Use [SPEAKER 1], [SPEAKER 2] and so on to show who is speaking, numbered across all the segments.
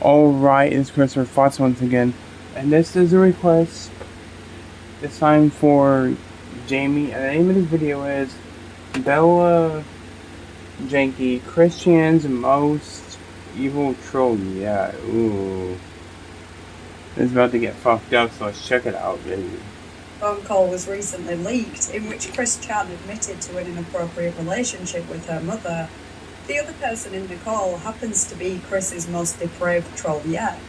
[SPEAKER 1] Alright, it's Christopher Fox once again, and this is a request, this time for Jamie, and the name of this video is Bella Janky, Chris Chan's most evil troll. Yeah, ooh. It's about to get fucked up, so let's check it out, baby.
[SPEAKER 2] Phone call was recently leaked in which Chris Chan admitted to an inappropriate relationship with her mother. The other person in the call happens to be Chris's most depraved troll yet.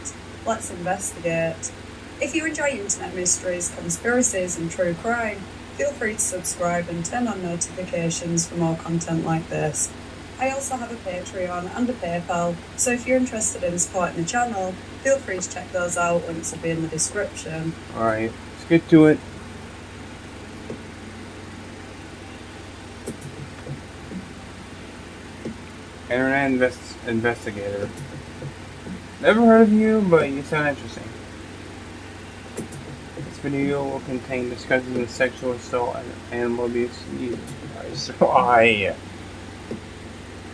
[SPEAKER 2] Let's investigate. If you enjoy internet mysteries, conspiracies and true crime, feel free to subscribe and turn on notifications for more content like this. I also have a Patreon and a PayPal, so if you're interested in supporting the channel, feel free to check those out, links will be in the description.
[SPEAKER 1] Alright, let's get to it. Internet investigator. Never heard of you, but you sound interesting. This video will contain discussions of sexual assault and animal abuse.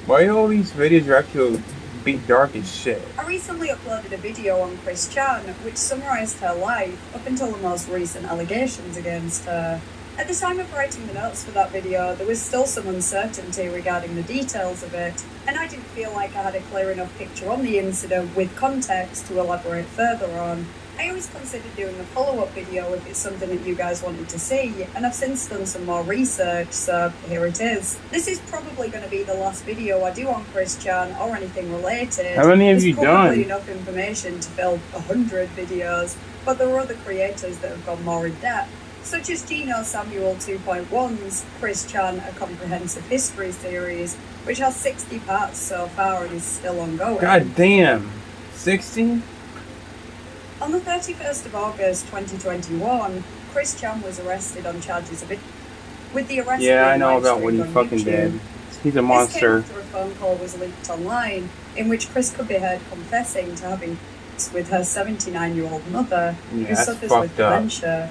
[SPEAKER 1] Why all these videos are actually beat dark as shit?
[SPEAKER 2] I recently uploaded a video on Chris Chan which summarised her life up until the most recent allegations against her. At the time of writing the notes for that video, there was still some uncertainty regarding the details of it, and I didn't feel like I had a clear enough picture on the incident with context to elaborate further on. I always considered doing a follow-up video if it's something that you guys wanted to see, and I've since done some more research, so here it is. This is probably going to be the last video I do on Chris Chan or anything related.
[SPEAKER 1] How many have you
[SPEAKER 2] done? There's probably
[SPEAKER 1] done?
[SPEAKER 2] enough information to fill 100 videos, but there are other creators that have gone more in depth, such as Gino Samuel 2.1's Chris Chan, A Comprehensive History series, which has 60 parts so far and is still ongoing.
[SPEAKER 1] God damn. 60?
[SPEAKER 2] On the 31st of August 2021, Chris Chan was arrested on charges of it. With the arrest
[SPEAKER 1] Yeah, I
[SPEAKER 2] being
[SPEAKER 1] know about
[SPEAKER 2] live-streamed
[SPEAKER 1] what he
[SPEAKER 2] on
[SPEAKER 1] fucking
[SPEAKER 2] YouTube.
[SPEAKER 1] did. He's a
[SPEAKER 2] This
[SPEAKER 1] monster.
[SPEAKER 2] came after a phone call was leaked online, in which Chris could be heard confessing to having sex with her 79-year-old mother,
[SPEAKER 1] Yeah,
[SPEAKER 2] who
[SPEAKER 1] that's
[SPEAKER 2] suffers with
[SPEAKER 1] fucked up.
[SPEAKER 2] dementia.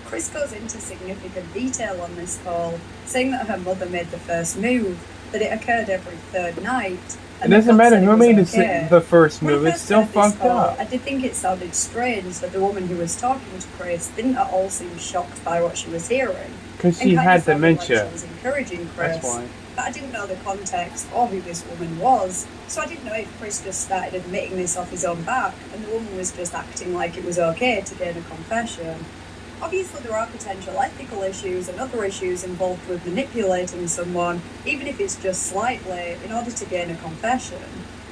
[SPEAKER 2] Chris goes into significant detail on this call, saying that her mother made the first move, that it occurred every third night.
[SPEAKER 1] It doesn't matter who made the first
[SPEAKER 2] When I
[SPEAKER 1] move, it's
[SPEAKER 2] first
[SPEAKER 1] still
[SPEAKER 2] heard this
[SPEAKER 1] fucked
[SPEAKER 2] call,
[SPEAKER 1] up.
[SPEAKER 2] I did think it sounded strange that the woman who was talking to Chris didn't at all seem shocked by what she was hearing.
[SPEAKER 1] Because
[SPEAKER 2] and
[SPEAKER 1] she
[SPEAKER 2] kind
[SPEAKER 1] had
[SPEAKER 2] of sounded
[SPEAKER 1] dementia.
[SPEAKER 2] Like she was encouraging Chris.
[SPEAKER 1] That's why.
[SPEAKER 2] But I didn't know the context or who this woman was, so I didn't know if Chris just started admitting this off his own back and the woman was just acting like it was okay to gain a confession. Obviously there are potential ethical issues and other issues involved with manipulating someone, even if it's just slightly, in order to gain a confession.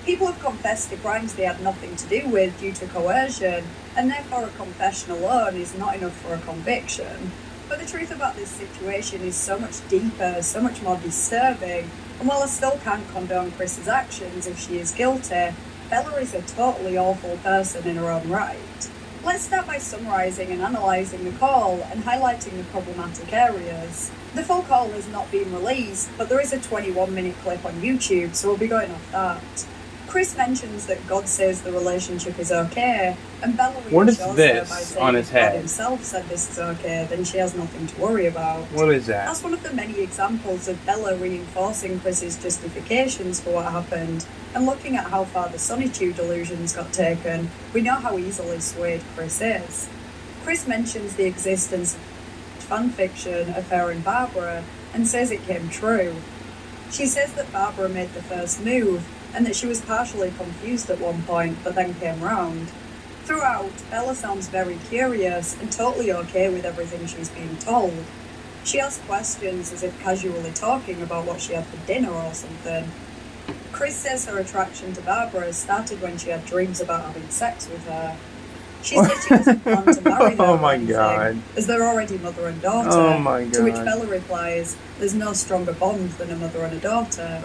[SPEAKER 2] People have confessed to crimes they had nothing to do with due to coercion, and therefore a confession alone is not enough for a conviction. But the truth about this situation is so much deeper, so much more disturbing, and while I still can't condone Chris's actions if she is guilty, Bella is a totally awful person in her own right. Let's start by summarising and analysing the call and highlighting the problematic areas. The full call has not been released, but there is a 21-minute clip on YouTube, so we'll be going off that. Chris mentions that God says the relationship is okay, and Bella
[SPEAKER 1] What is
[SPEAKER 2] reassures
[SPEAKER 1] this
[SPEAKER 2] her by saying
[SPEAKER 1] on his
[SPEAKER 2] if God
[SPEAKER 1] head?
[SPEAKER 2] himself said this is okay, then she has nothing to worry about.
[SPEAKER 1] What is that?
[SPEAKER 2] That's one of the many examples of Bella reinforcing Chris's justifications for what happened, and looking at how far the sonitude delusions got taken, we know how easily swayed Chris is. Chris mentions the existence of fanfiction of her and Barbara, and says it came true. She says that Barbara made the first move, and that she was partially confused at one point, but then came round. Throughout, Bella sounds very curious and totally okay with everything she's being told. She asks questions as if casually talking about what she had for dinner or something. Chris says her attraction to Barbara started when she had dreams about having sex with her. She says she doesn't plan to marry her
[SPEAKER 1] Oh
[SPEAKER 2] or
[SPEAKER 1] my
[SPEAKER 2] anything,
[SPEAKER 1] God.
[SPEAKER 2] as they're already mother and daughter.
[SPEAKER 1] Oh my
[SPEAKER 2] To which
[SPEAKER 1] God.
[SPEAKER 2] Bella replies, there's no stronger bond than a mother and a daughter.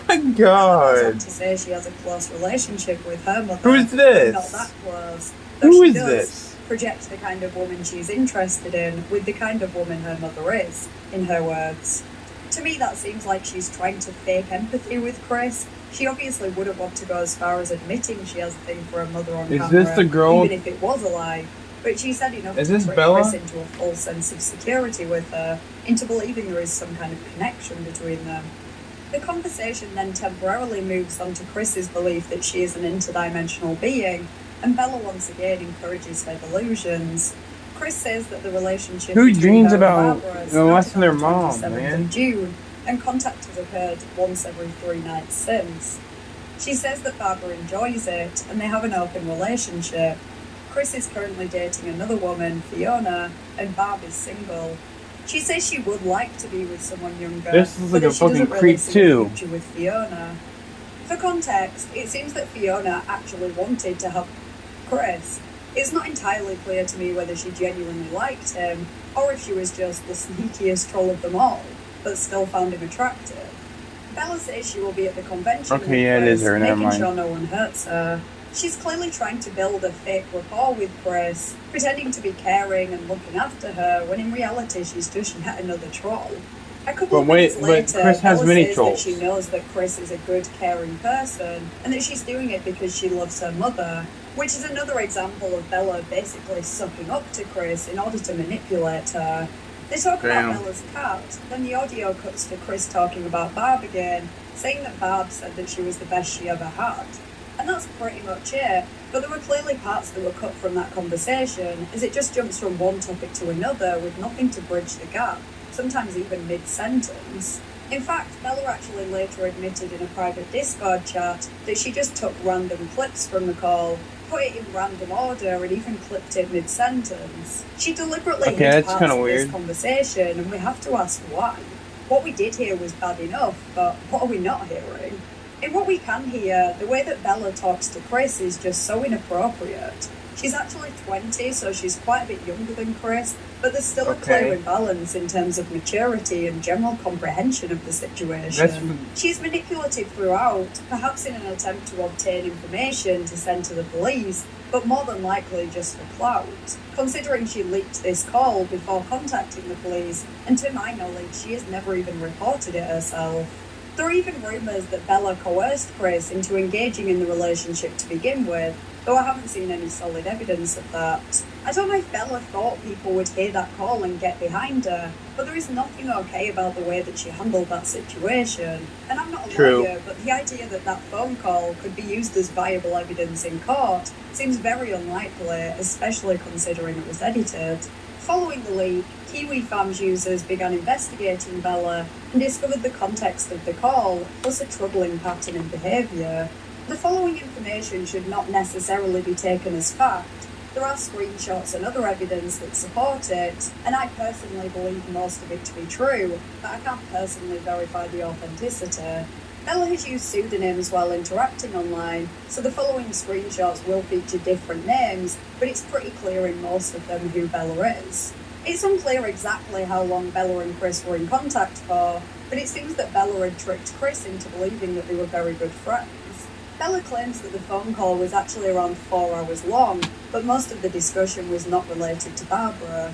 [SPEAKER 1] My
[SPEAKER 2] Bella goes on
[SPEAKER 1] God.
[SPEAKER 2] to say she has a close relationship with her mother.
[SPEAKER 1] Who's this?
[SPEAKER 2] Not that close. Though
[SPEAKER 1] Who
[SPEAKER 2] she
[SPEAKER 1] is
[SPEAKER 2] does
[SPEAKER 1] this?
[SPEAKER 2] project the kind of woman she's interested in with the kind of woman her mother is, in her words. To me, that seems like she's trying to fake empathy with Chris. She obviously wouldn't want to go as far as admitting she has a thing for her mother on
[SPEAKER 1] Is
[SPEAKER 2] camera,
[SPEAKER 1] this the girl?
[SPEAKER 2] even if it was a lie. But she said enough
[SPEAKER 1] Is
[SPEAKER 2] to
[SPEAKER 1] this
[SPEAKER 2] trick
[SPEAKER 1] Bella?
[SPEAKER 2] Chris into a false sense of security with her, into believing there is some kind of connection between them. The conversation then temporarily moves on to Chris's belief that she is an interdimensional being, and Bella once again encourages her delusions. Chris says that the relationship
[SPEAKER 1] Who
[SPEAKER 2] between
[SPEAKER 1] dreams
[SPEAKER 2] her and
[SPEAKER 1] about
[SPEAKER 2] Barbara
[SPEAKER 1] molesting their
[SPEAKER 2] started on
[SPEAKER 1] mom,
[SPEAKER 2] the 27th
[SPEAKER 1] man?
[SPEAKER 2] of June, and contact has occurred once every 3 nights since. She says that Barbara enjoys it, and they have an open relationship. Chris is currently dating another woman, Fiona, and Barb is single. She says she would like to be with someone younger,
[SPEAKER 1] This is like
[SPEAKER 2] but
[SPEAKER 1] a
[SPEAKER 2] that she doesn't
[SPEAKER 1] fucking
[SPEAKER 2] really
[SPEAKER 1] creep
[SPEAKER 2] see a
[SPEAKER 1] too.
[SPEAKER 2] future with Fiona. For context, it seems that Fiona actually wanted to have Chris. It's not entirely clear to me whether she genuinely liked him, or if she was just the sneakiest troll of them all, but still found him attractive. Bella says she will be at the convention
[SPEAKER 1] Okay,
[SPEAKER 2] with
[SPEAKER 1] yeah, it
[SPEAKER 2] Chris,
[SPEAKER 1] is her, never
[SPEAKER 2] making
[SPEAKER 1] mind.
[SPEAKER 2] sure no one hurts her. She's clearly trying to build a fake rapport with Chris, pretending to be caring and looking after her, when in reality she's just yet another troll. A couple of minutes later,
[SPEAKER 1] Chris has
[SPEAKER 2] Bella
[SPEAKER 1] many
[SPEAKER 2] says
[SPEAKER 1] trolls.
[SPEAKER 2] that she knows that Chris is a good, caring person, and that she's doing it because she loves her mother, which is another example of Bella basically sucking up to Chris in order to manipulate her. They talk
[SPEAKER 1] Damn.
[SPEAKER 2] about Bella's cat, then the audio cuts to Chris talking about Barb again, saying that Barb said that she was the best she ever had. And that's pretty much it, but there were clearly parts that were cut from that conversation, as it just jumps from one topic to another with nothing to bridge the gap, sometimes even mid-sentence. In fact, Bella actually later admitted in a private Discord chat that she just took random clips from the call, put it in random order, and even clipped it mid-sentence. She deliberately
[SPEAKER 1] Okay,
[SPEAKER 2] hid
[SPEAKER 1] that's
[SPEAKER 2] parts
[SPEAKER 1] kinda
[SPEAKER 2] of
[SPEAKER 1] weird.
[SPEAKER 2] this conversation, and we have to ask why. What we did hear was bad enough, but what are we not hearing? In what we can hear, the way that Bella talks to Chris is just so inappropriate. She's actually 20, so she's quite a bit younger than Chris, but there's still a clear imbalance in terms of maturity and general comprehension of the situation. She's manipulative throughout, perhaps in an attempt to obtain information to send to the police, but more than likely just for clout, considering she leaked this call before contacting the police, and to my knowledge, she has never even reported it herself. There are even rumours that Bella coerced Chris into engaging in the relationship to begin with, though I haven't seen any solid evidence of that. I don't know if Bella thought people would hear that call and get behind her, but there is nothing okay about the way that she handled that situation. And I'm not a lawyer, but the idea that that phone call could be used as viable evidence in court seems very unlikely, especially considering it was edited. Following the leak, Kiwi Farms users began investigating Bella and discovered the context of the call, plus a troubling pattern in behaviour. The following information should not necessarily be taken as fact. There are screenshots and other evidence that support it, and I personally believe most of it to be true, but I can't personally verify the authenticity. Bella has used pseudonyms while interacting online, so the following screenshots will feature different names, but it's pretty clear in most of them who Bella is. It's unclear exactly how long Bella and Chris were in contact for, but it seems that Bella had tricked Chris into believing that they were very good friends. Bella claims that the phone call was actually around 4 hours long, but most of the discussion was not related to Barbara.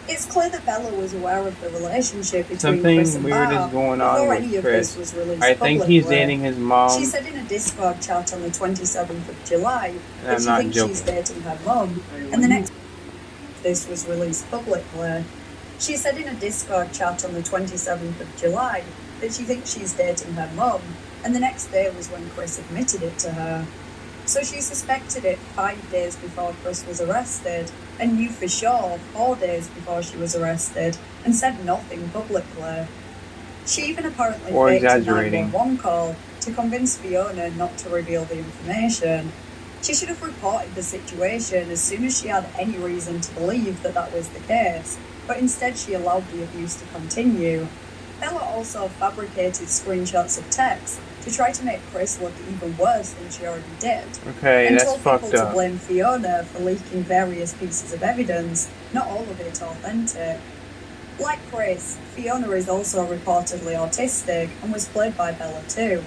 [SPEAKER 2] It's clear that Bella was aware of the relationship between Chris and Barb
[SPEAKER 1] is going on
[SPEAKER 2] before
[SPEAKER 1] with
[SPEAKER 2] any of
[SPEAKER 1] Chris.
[SPEAKER 2] this was released
[SPEAKER 1] I think
[SPEAKER 2] publicly.
[SPEAKER 1] he's dating his mom.
[SPEAKER 2] She said in a Discord chat on the 27th of July
[SPEAKER 1] And
[SPEAKER 2] that
[SPEAKER 1] I'm
[SPEAKER 2] she
[SPEAKER 1] not
[SPEAKER 2] thinks
[SPEAKER 1] joking.
[SPEAKER 2] she's dating her mum, and the next this was released publicly. She said in a Discord chat on the 27th of July that she thinks she's dating her mum, and the next day was when Chris admitted it to her. So she suspected it 5 days before Chris was arrested, and knew for sure 4 days before she was arrested, and said nothing publicly. She even apparently faked a 911 call to convince Fiona not to reveal the information. She should have reported the situation as soon as she had any reason to believe that that was the case, but instead she allowed the abuse to continue. Bella also fabricated screenshots of texts to try to make Chris look even worse than she already did.
[SPEAKER 1] Okay,
[SPEAKER 2] and
[SPEAKER 1] that's
[SPEAKER 2] told
[SPEAKER 1] fucked
[SPEAKER 2] people
[SPEAKER 1] up.
[SPEAKER 2] to blame Fiona for leaking various pieces of evidence, not all of it authentic. Like Chris, Fiona is also reportedly autistic and was played by Bella too.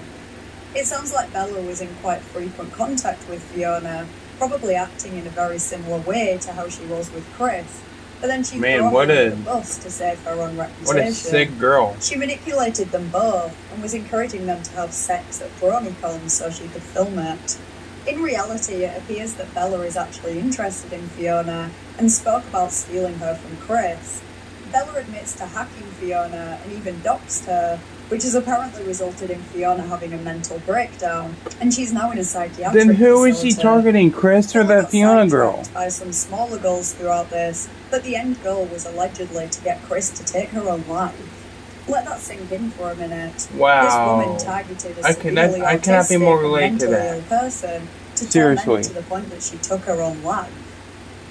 [SPEAKER 2] It sounds like Bella was in quite frequent contact with Fiona, probably acting in a very similar way to how she was with Chris. But then she threw her under the bus to save her own reputation.
[SPEAKER 1] What a sick girl.
[SPEAKER 2] She manipulated them both and was encouraging them to have sex at BronyCon so she could film it. In reality, it appears that Bella is actually interested in Fiona and spoke about stealing her from Chris. Bella admits to hacking Fiona and even doxed her, which has apparently resulted in Fiona having a mental breakdown, and she's now in a psychiatric
[SPEAKER 1] Then who is she
[SPEAKER 2] facility.
[SPEAKER 1] targeting, Chris or
[SPEAKER 2] Bella
[SPEAKER 1] that
[SPEAKER 2] got
[SPEAKER 1] Fiona girl?
[SPEAKER 2] sidetracked by some smaller goals throughout this, but the end goal was allegedly to get Chris to take her own life. Let that sink in for a minute.
[SPEAKER 1] Wow.
[SPEAKER 2] This woman targeted a
[SPEAKER 1] I
[SPEAKER 2] severely
[SPEAKER 1] cannot be more
[SPEAKER 2] autistic and
[SPEAKER 1] related to
[SPEAKER 2] mentally
[SPEAKER 1] that.
[SPEAKER 2] ill person to
[SPEAKER 1] Seriously.
[SPEAKER 2] torment to the point that she took her own life.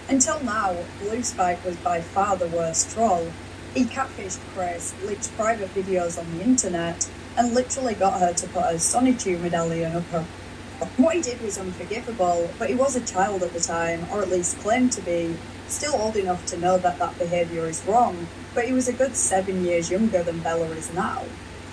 [SPEAKER 2] Until now, Blue Spike was by far the worst troll. He catfished Chris, leaked private videos on the internet, and literally got her to put a Sonitude medallion up her. What he did was unforgivable, but he was a child at the time, or at least claimed to be, still old enough to know that that behaviour is wrong, but he was a good 7 years younger than Bella is now.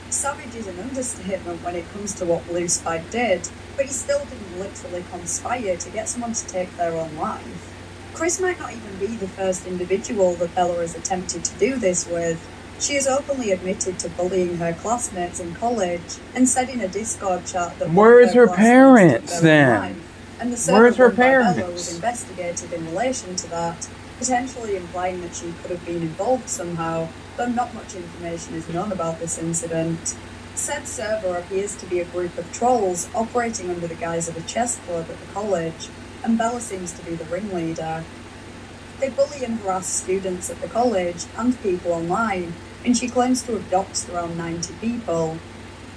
[SPEAKER 2] Savage is an understatement when it comes to what Blue Spike did, but he still didn't literally conspire to get someone to take their own life. Chris might not even be the first individual that Bella has attempted to do this with. She has openly admitted to bullying her classmates in college and said in a Discord chat that
[SPEAKER 1] Where is her
[SPEAKER 2] classmates
[SPEAKER 1] parents
[SPEAKER 2] took their own
[SPEAKER 1] then?
[SPEAKER 2] life, and the
[SPEAKER 1] Where is her
[SPEAKER 2] servant run by Bella
[SPEAKER 1] parents?
[SPEAKER 2] was investigated in relation to that, potentially implying that she could have been involved somehow, though not much information is known about this incident. Said server appears to be a group of trolls operating under the guise of a chess club at the college, and Bella seems to be the ringleader. They bully and harass students at the college and people online, and she claims to have doxed around 90 people.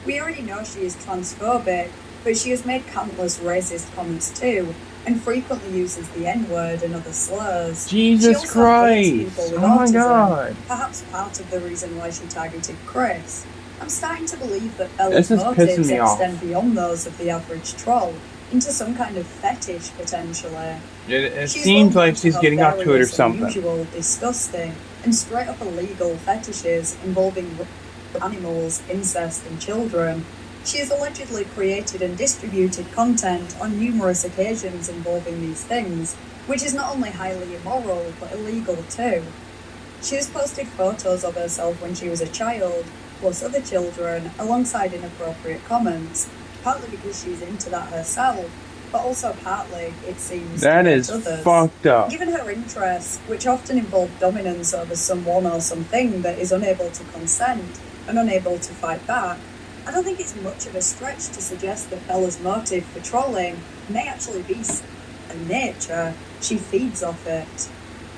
[SPEAKER 2] We already know she is transphobic, but she has made countless racist comments too, and frequently uses the N-word and other slurs.
[SPEAKER 1] Jesus
[SPEAKER 2] She also hates people
[SPEAKER 1] Christ!
[SPEAKER 2] with
[SPEAKER 1] Oh my
[SPEAKER 2] autism,
[SPEAKER 1] God!
[SPEAKER 2] perhaps part of the reason why she targeted Chris. I'm starting to believe that
[SPEAKER 1] This
[SPEAKER 2] Bella's
[SPEAKER 1] is pissing
[SPEAKER 2] motives
[SPEAKER 1] me off.
[SPEAKER 2] extend beyond those of the average troll, into some kind of fetish potentially.
[SPEAKER 1] It
[SPEAKER 2] She's
[SPEAKER 1] seems
[SPEAKER 2] well known
[SPEAKER 1] like she's
[SPEAKER 2] have
[SPEAKER 1] getting up to it or
[SPEAKER 2] various
[SPEAKER 1] something.
[SPEAKER 2] unusual, disgusting, and straight up illegal fetishes involving animals, incest, and children. She has allegedly created and distributed content on numerous occasions involving these things, which is not only highly immoral, but illegal too. She has posted photos of herself when she was a child, plus other children, alongside inappropriate comments, partly because she's into that herself, but also partly, it seems,
[SPEAKER 1] That
[SPEAKER 2] to
[SPEAKER 1] is
[SPEAKER 2] others.
[SPEAKER 1] fucked up.
[SPEAKER 2] Given her interests, which often involve dominance over someone or something that is unable to consent and unable to fight back, I don't think it's much of a stretch to suggest that Bella's motive for trolling may actually be in nature. She feeds off it.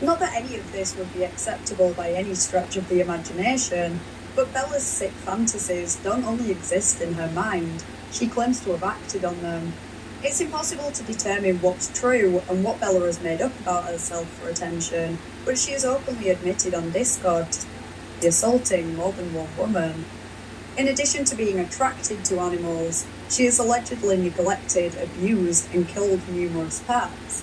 [SPEAKER 2] Not that any of this would be acceptable by any stretch of the imagination, but Bella's sick fantasies don't only exist in her mind, she claims to have acted on them. It's impossible to determine what's true and what Bella has made up about herself for attention, but she has openly admitted on Discord to assaulting more than one woman. In addition to being attracted to animals, she has allegedly neglected, abused, and killed numerous pets.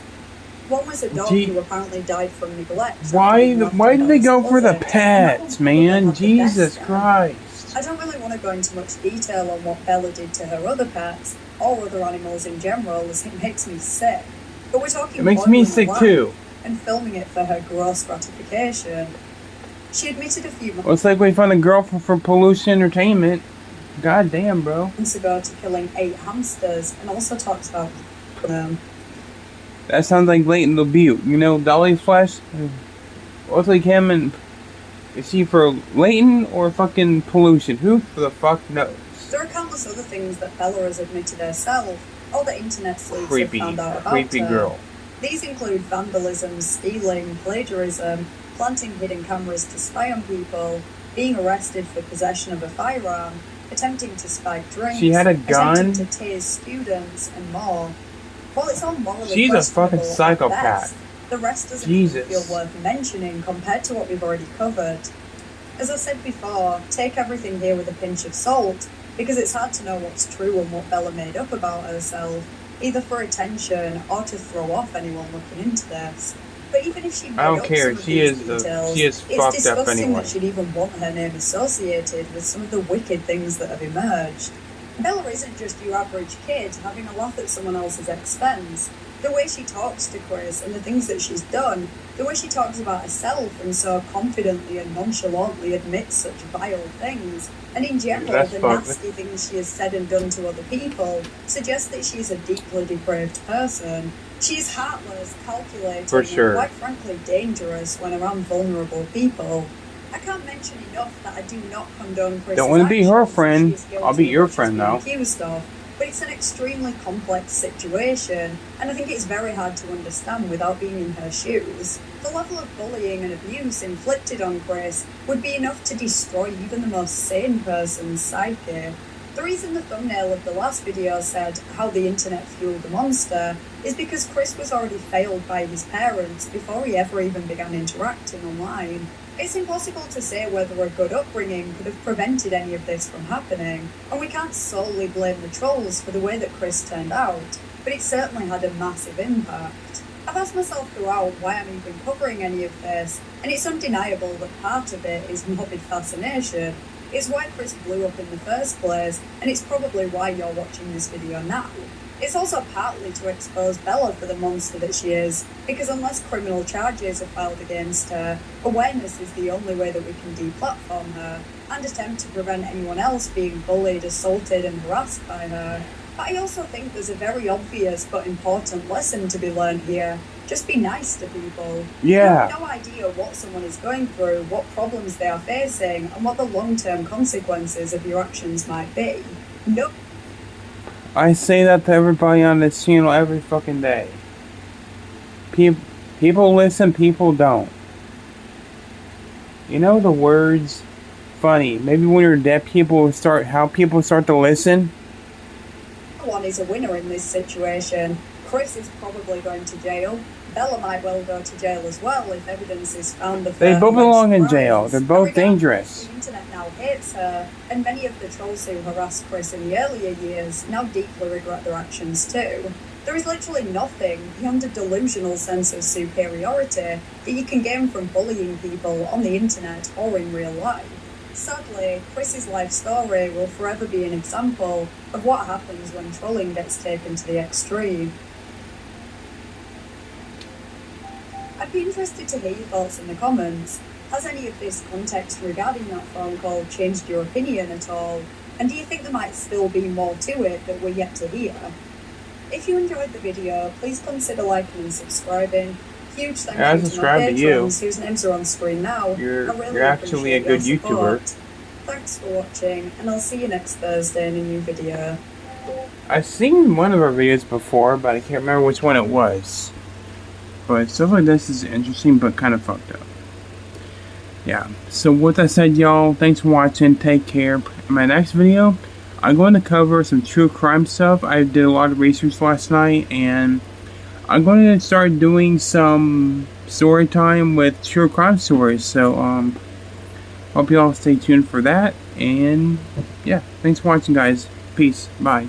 [SPEAKER 2] One was a dog who apparently died from neglect.
[SPEAKER 1] Why do they go for the
[SPEAKER 2] closet,
[SPEAKER 1] pets,
[SPEAKER 2] and that one
[SPEAKER 1] man?
[SPEAKER 2] had the best
[SPEAKER 1] Jesus
[SPEAKER 2] dad.
[SPEAKER 1] Christ!
[SPEAKER 2] I don't really want to go into much detail on what Bella did to her other pets, or other animals in general, as it makes me sick. But we're talking
[SPEAKER 1] It makes me
[SPEAKER 2] boiling
[SPEAKER 1] sick
[SPEAKER 2] alive
[SPEAKER 1] too.
[SPEAKER 2] and filming it for her gross gratification. She admitted a few
[SPEAKER 1] Well, it's like we found a girl for Pollution Entertainment. God damn, bro.
[SPEAKER 2] months ago to killing 8 hamsters, and also talks about them.
[SPEAKER 1] That sounds like blatant abuse. You know, Dolly's Flash. What's like him and is he for Leighton or fucking Pollution? Who the fuck knows?
[SPEAKER 2] There are countless other things that Bella has admitted herself, or the internet sleuths
[SPEAKER 1] Creepy,
[SPEAKER 2] have found out about
[SPEAKER 1] creepy
[SPEAKER 2] her.
[SPEAKER 1] girl.
[SPEAKER 2] These include vandalism, stealing, plagiarism, planting hidden cameras to spy on people, being arrested for possession of a firearm, attempting to spike drinks,
[SPEAKER 1] She had a gun?
[SPEAKER 2] attempting to tase students, and more. While it's all morally
[SPEAKER 1] She's a fucking
[SPEAKER 2] questionable at
[SPEAKER 1] psychopath.
[SPEAKER 2] best, the rest doesn't
[SPEAKER 1] Jesus.
[SPEAKER 2] feel worth mentioning compared to what we've already covered. As I said before, take everything here with a pinch of salt, because it's hard to know what's true and what Bella made up about herself, either for attention or to throw off anyone looking into this. But even if she made
[SPEAKER 1] I don't
[SPEAKER 2] up
[SPEAKER 1] care.
[SPEAKER 2] some of
[SPEAKER 1] She
[SPEAKER 2] these
[SPEAKER 1] is
[SPEAKER 2] details,
[SPEAKER 1] she is
[SPEAKER 2] it's
[SPEAKER 1] fucked up
[SPEAKER 2] disgusting
[SPEAKER 1] anyway.
[SPEAKER 2] that she'd even want her name associated with some of the wicked things that have emerged. Bella isn't just your average kid having a laugh at someone else's expense. The way she talks to Chris and the things that she's done, the way she talks about herself and so confidently and nonchalantly admits such vile things, and in general
[SPEAKER 1] That's
[SPEAKER 2] the
[SPEAKER 1] fucked.
[SPEAKER 2] nasty things she has said and done to other people, suggests that she's a deeply depraved person. She is heartless, calculating,
[SPEAKER 1] For sure.
[SPEAKER 2] and quite frankly dangerous when around vulnerable people. I can't mention enough that I do not condone Chris's
[SPEAKER 1] Don't want to be her
[SPEAKER 2] actions,
[SPEAKER 1] friend.
[SPEAKER 2] she is guilty
[SPEAKER 1] I'll be your
[SPEAKER 2] of what she's
[SPEAKER 1] friend
[SPEAKER 2] been
[SPEAKER 1] now.
[SPEAKER 2] accused of, but it's an extremely complex situation, and I think it's very hard to understand without being in her shoes. The level of bullying and abuse inflicted on Chris would be enough to destroy even the most sane person's psyche. The reason the thumbnail of the last video said how the internet fueled the monster is because Chris was already failed by his parents before he ever even began interacting online. It's impossible to say whether a good upbringing could have prevented any of this from happening, and we can't solely blame the trolls for the way that Chris turned out, but it certainly had a massive impact. I've asked myself throughout why I'm even covering any of this, and it's undeniable that part of it is morbid fascination. It's why Chris blew up in the first place, and it's probably why you're watching this video now. It's also partly to expose Bella for the monster that she is, because unless criminal charges are filed against her, awareness is the only way that we can deplatform her, and attempt to prevent anyone else being bullied, assaulted and harassed by her. But I also think there's a very obvious but important lesson to be learned here. Just be nice to people.
[SPEAKER 1] Yeah.
[SPEAKER 2] You have no idea what someone is going through, what problems they are facing, and what the long-term consequences of your actions might be. No.
[SPEAKER 1] I say that to everybody on this channel every fucking day. People listen, people don't. You know the words, funny. Maybe when you're dead, people start to listen.
[SPEAKER 2] No one is a winner in this situation. Chris is probably going to jail. Bella might well go to jail as well if evidence is found of
[SPEAKER 1] They
[SPEAKER 2] her
[SPEAKER 1] both belong in
[SPEAKER 2] alleged
[SPEAKER 1] jail.
[SPEAKER 2] crimes.
[SPEAKER 1] They're both
[SPEAKER 2] Regardless,
[SPEAKER 1] dangerous.
[SPEAKER 2] The internet now hates her, and many of the trolls who harassed Chris in the earlier years now deeply regret their actions too. There is literally nothing beyond a delusional sense of superiority that you can gain from bullying people on the internet or in real life. Sadly, Chris's life story will forever be an example of what happens when trolling gets taken to the extreme. I'd be interested to hear your thoughts in the comments. Has any of this context regarding that phone call changed your opinion at all? And do you think there might still be more to it that we're yet to hear? If you enjoyed the video, please consider liking and subscribing. Huge thank you to my patrons whose names are on screen now.
[SPEAKER 1] You're actually a good YouTuber.
[SPEAKER 2] Thanks for watching, and I'll see you next Thursday in a new video.
[SPEAKER 1] I've seen one of our videos before, but I can't remember which one it was. But stuff like this is interesting, but kind of fucked up. Yeah, so with that said, y'all, thanks for watching, take care. In my next video, I'm going to cover some true crime stuff. I did a lot of research last night, and I'm going to start doing some story time with true crime stories. So, hope you all stay tuned for that. And, yeah, thanks for watching, guys. Peace. Bye.